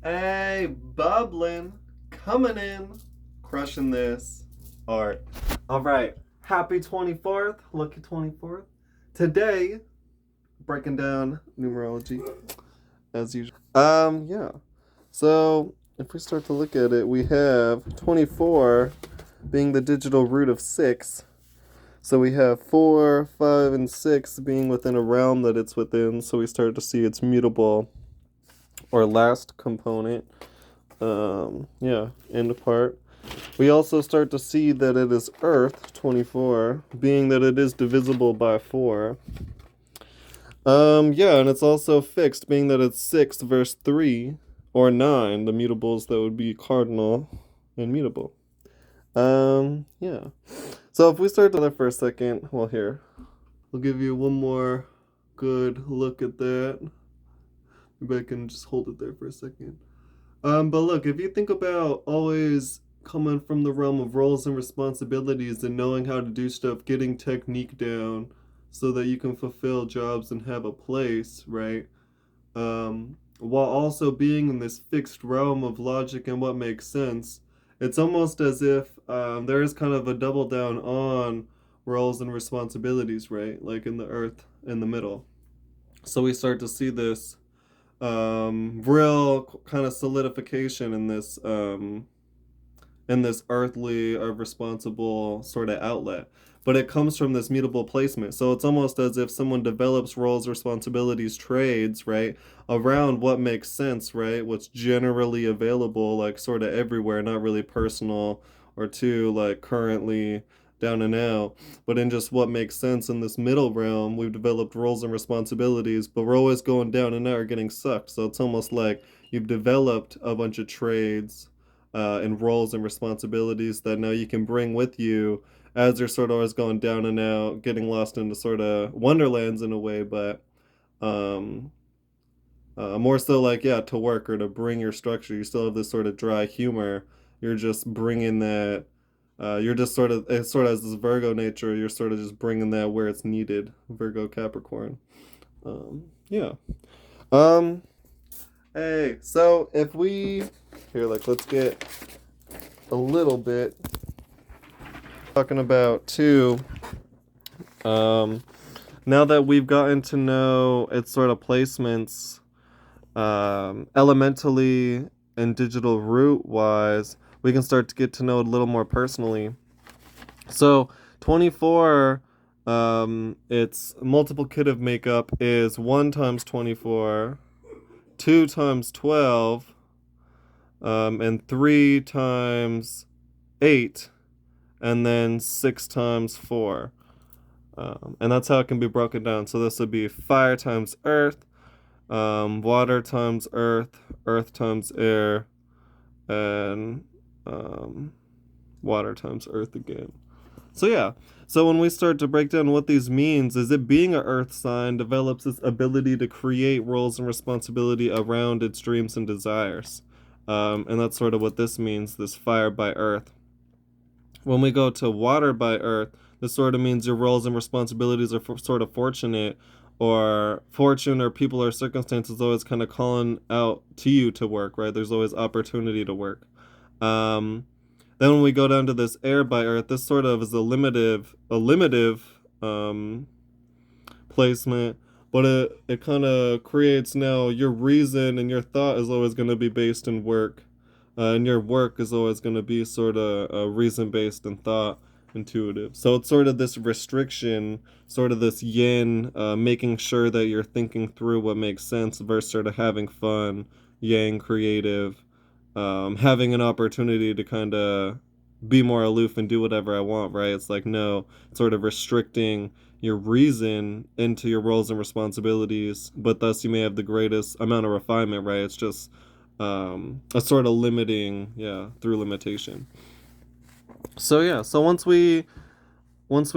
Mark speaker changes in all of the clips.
Speaker 1: Hey, bubbling, coming in, crushing this art. All right, happy 24th, lucky 24th. Today, breaking down numerology as usual. Yeah. So if we start to look at it, we have 24 being the digital root of 6. So we have 4, 5, and 6 being within a realm that it's within. So we start to see its mutable or last component. End part. We also start to see that it is Earth 24, being that it is divisible by 4. And it's also fixed, being that it's 6 verse 3 or 9, the mutables that would be cardinal and mutable. Yeah. So if we start there for a second, well, here, I'll give you one more good look at that. Maybe I can just hold it there for a second. But look, if you think about always coming from the realm of roles and responsibilities and knowing how to do stuff, getting technique down so that you can fulfill jobs and have a place, right? While also being in this fixed realm of logic and what makes sense, it's almost as if there is kind of a double down on roles and responsibilities, right? Like in the earth in the middle. So we start to see this real kind of solidification in this earthly or responsible sort of outlet. But it comes from this mutable placement. So it's almost as if someone develops roles, responsibilities, trades, right, around what makes sense, right? What's generally available, like sort of everywhere, not really personal or too like currently down and out, but in just what makes sense in this middle realm, we've developed roles and responsibilities, but we're always going down and out or getting sucked. So it's almost like you've developed a bunch of trades and roles and responsibilities that now you can bring with you as you're sort of always going down and out, getting lost into sort of wonderlands in a way, but um, more so like, yeah, to work or to bring your structure. You still have this sort of dry humor. You're just bringing that. You're just sort of, it sort of has this Virgo nature. You're sort of just bringing that where it's needed. Virgo Capricorn. Yeah. Um, Hey, so if we here, like, let's get a little bit talking about too. Um, Now that we've gotten to know its sort of placements, elementally and digital root wise, we can start to get to know it a little more personally. So 24, its multiplicative makeup is 1 times 24, 2 times 12, and 3 times 8, and then 6 times 4. And that's how it can be broken down. So this would be fire times earth, water times earth, earth times air, and water times earth again. So yeah, so when we start to break down what these means, is it being an earth sign develops its ability to create roles and responsibility around its dreams and desires. And that's sort of what this means, this fire by earth. When we go to water by earth, this sort of means your roles and responsibilities are sort of fortunate, or fortune or people or circumstances always kind of calling out to you to work, right? There's always opportunity to work. Um, then when we go down to this air by earth, this sort of is a limitive placement, but it kind of creates now your reason and your thought is always going to be based in work. And your work is always going to be sort of reason based and thought intuitive. So it's sort of this restriction, sort of this yin, making sure that you're thinking through what makes sense versus sort of having fun, yang, creative, having an opportunity to kind of be more aloof and do whatever I want, right? It's like, no, sort of restricting your reason into your roles and responsibilities, but thus you may have the greatest amount of refinement, right? It's just a sort of limiting, yeah, through limitation. So yeah, so once we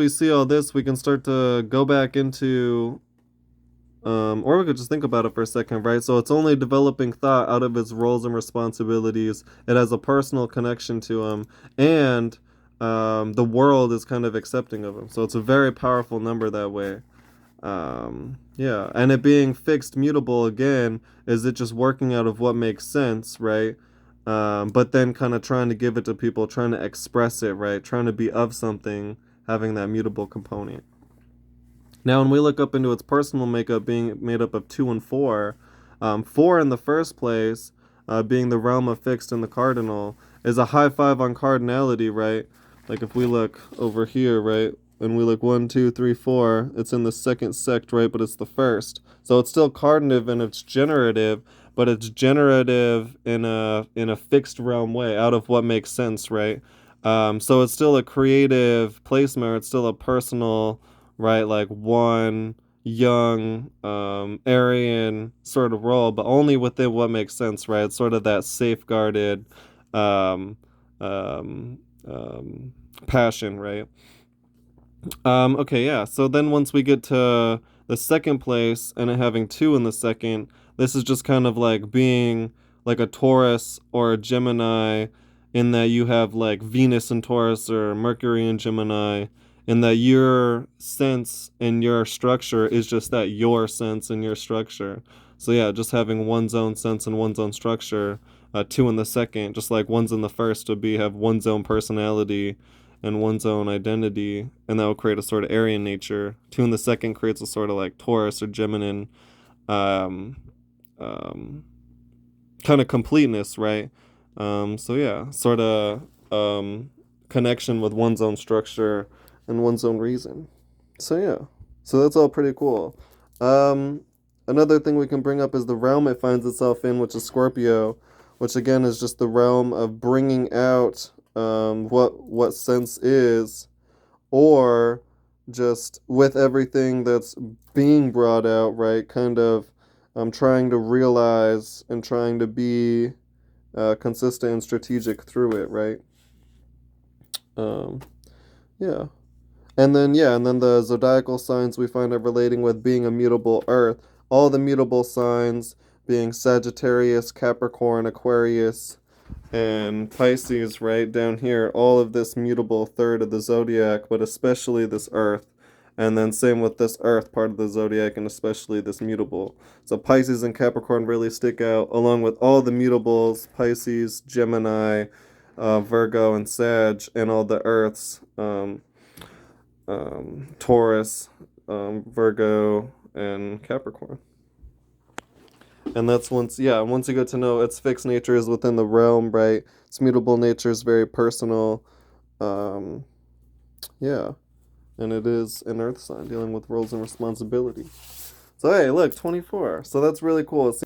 Speaker 1: see all this, we can start to go back into or we could just think about it for a second, right? So it's only developing thought out of its roles and responsibilities. It has a personal connection to him, and the world is kind of accepting of him. So it's a very powerful number that way. Yeah, and it being fixed, mutable again, is it just working out of what makes sense, right? But then kind of trying to give it to people, trying to express it, right? Trying to be of something, having that mutable component. Now, when we look up into its personal makeup being made up of 2 and 4, 4 in the first place, being the realm of fixed and the cardinal, is a high five on cardinality, right? Like if we look over here, right, and we look 1, 2, 3, 4, it's in the second sect, right, but it's the first. So it's still cardinative and it's generative, but it's generative in a fixed realm way, out of what makes sense, right? So it's still a creative placement, or it's still a personal, right? Like one young Aryan sort of role, but only within what makes sense, right? It's sort of that safeguarded um, um, um, passion, right? Okay, yeah. So then once we get to the second place and it having 2 in the second, this is just kind of like being like a Taurus or a Gemini, in that you have like Venus in Taurus or Mercury in Gemini, in that your sense and your structure is just that, your sense and your structure. So yeah, just having one's own sense and one's own structure, 2 in the second, just like one's in the first would be have one's own personality and one's own identity, and that will create a sort of Aryan nature. 2 in the second creates a sort of like Taurus or Geminin, um, um, kind of completeness, right? So yeah, sort of connection with one's own structure and one's own reason. So yeah, so that's all pretty cool. Um, Another thing we can bring up is the realm it finds itself in, which is Scorpio, which again is just the realm of bringing out what sense is, or just with everything that's being brought out, right? Kind of trying to realize and trying to be consistent and strategic through it, right? Um, yeah. And then the zodiacal signs we find it relating with being a mutable earth. All the mutable signs being Sagittarius, Capricorn, Aquarius, and Pisces, right down here. All of this mutable third of the zodiac, but especially this earth. And then same with this earth part of the zodiac, and especially this mutable. So Pisces and Capricorn really stick out, along with all the mutables, Pisces, Gemini, Virgo, and Sag, and all the earths. Taurus, Virgo, and Capricorn. And that's once you get to know its fixed nature is within the realm, right? Its mutable nature is very personal. Um, yeah, and it is an earth sign dealing with roles and responsibility. So hey, look, 24. So that's really cool.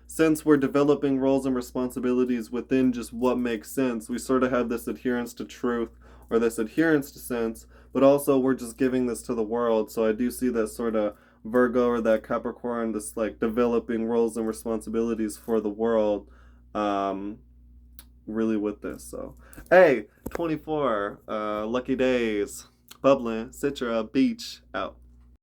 Speaker 1: Since we're developing roles and responsibilities within just what makes sense, we sort of have this adherence to truth, or this adherence to sense, but also we're just giving this to the world. So I do see that sort of Virgo or that Capricorn, this like developing roles and responsibilities for the world, um, really with this. So, hey, 24, lucky days, bubbling, Citra, beach, out.